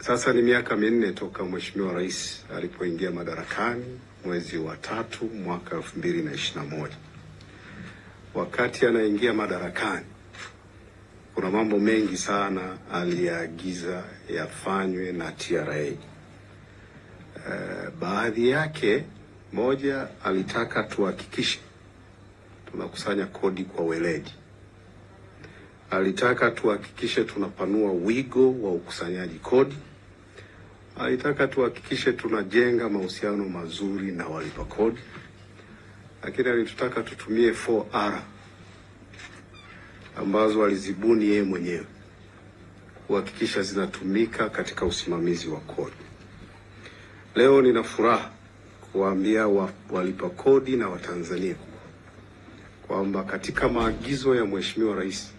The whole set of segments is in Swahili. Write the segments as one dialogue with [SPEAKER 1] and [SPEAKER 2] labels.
[SPEAKER 1] Sasa ni miaka minne toka Mheshimiwa Rais alipoingia madarakani mwezi wa 3 mwaka 2021. Wakati anaingia madarakani, kuna mambo mengi sana aliagiza yafanywe na TRA. Baadhi yake, moja, alitaka tuhakikishe tunakusanya kodi kwa weledi. Alitaka tuhakikishe tunapanua wigo wa ukusanyaji kodi. Alitaka tuhakikishe tunajenga mahusiano mazuri na walipa kodi. Lakini alitutaka tutumie 4R ambazo alizibuni yeye mwenyewe kuhakikisha zinatumika katika usimamizi wa kodi. Leo nina furaha kuwaambia walipa kodi na Watanzania kwamba katika maagizo ya Mheshimiwa Rais,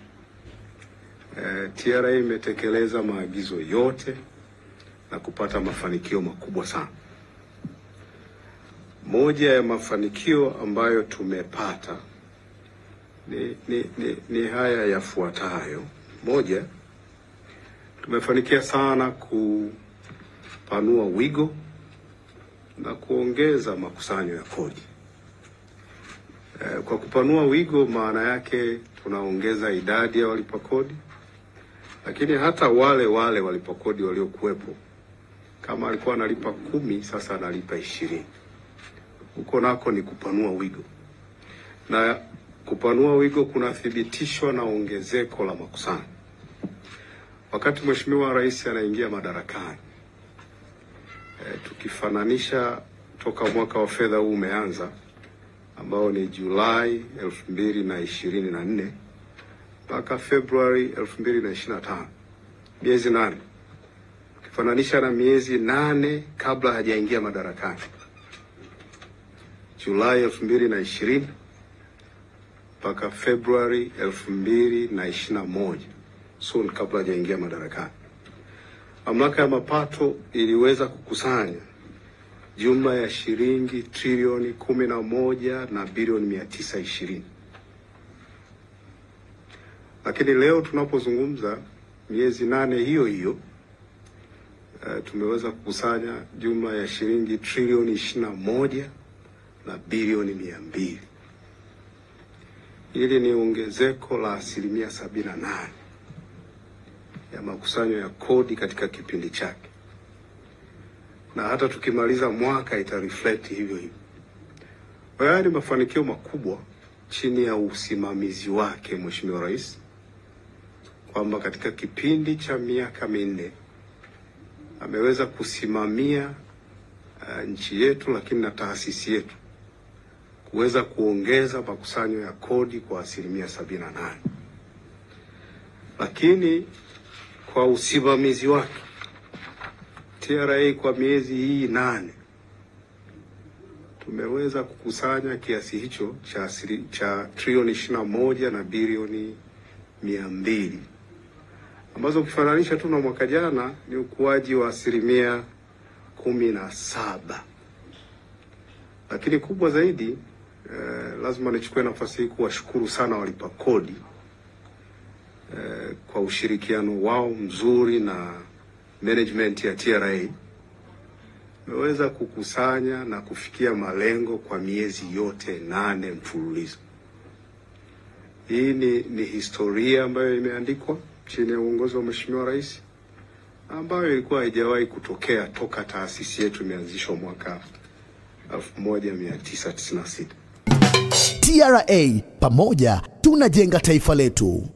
[SPEAKER 1] TRA imetekeleza maagizo yote na kupata mafanikio makubwa sana. Moja ya mafanikio ambayo tumepata ni haya yafuatayo. Moja, tumefanikia sana kupanua wigo na kuongeza makusanyo ya kodi. Kwa kupanua wigo, maana yake tunaongeza idadi ya walipa kodi, lakini hata wale walipa kodi waliokuwepo, kama alikuwa analipa 10, sasa analipa 20. Huko nako ni kupanua wigo. Na kupanua wigo kunathibitishwa na ongezeko la makusanyo. Wakati Mheshimiwa Rais anaingia madarakani, tukifananisha toka mwaka wa fedha huu umeanza, ambao ni Julai 2024 mpaka Februari 2025, miezi 8. Ukifananisha na miezi 8 kabla hajaingia madarakani, Julai 2020 mpaka Februari 2021, soon kabla hajaingia madarakani, Mamlaka ya Mapato iliweza kukusanya jumla ya shilingi trilioni 11 na bilioni 920. Lakini leo tunapozungumza, miezi 8 hiyo tumeweza kukusanya jumla ya shilingi trilioni 21 na bilioni 200. Hili ni ongezeko la 78% ya makusanyo ya kodi katika kipindi chake, na hata tukimaliza mwaka itareflect hivyo hivyo. Kwa hiyo ni mafanikio makubwa chini ya usimamizi wake Mheshimiwa Rais, kwamba katika kipindi cha miaka minne ameweza kusimamia nchi yetu, lakini na taasisi yetu kuweza kuongeza makusanyo ya kodi kwa 78%. Lakini kwa usimamizi wake TRA kwa miezi hii 8 tumeweza kukusanya kiasi hicho cha trilioni 21 na bilioni 200, ambazo ukifananisha tu na mwaka jana ni ukuaji wa 17%. Lakini kubwa zaidi, lazima nichukue nafasi hii kuwashukuru sana walipa kodi kwa ushirikiano wao mzuri na management ya TRA. Imeweza kukusanya na kufikia malengo kwa miezi yote 8 mfululizo. Hii ni historia ambayo imeandikwa chini ya uongozi wa Mheshimiwa Rais, ambayo ilikuwa haijawahi kutokea toka taasisi yetu imeanzishwa mwaka 1996.
[SPEAKER 2] TRA, pamoja tunajenga taifa letu.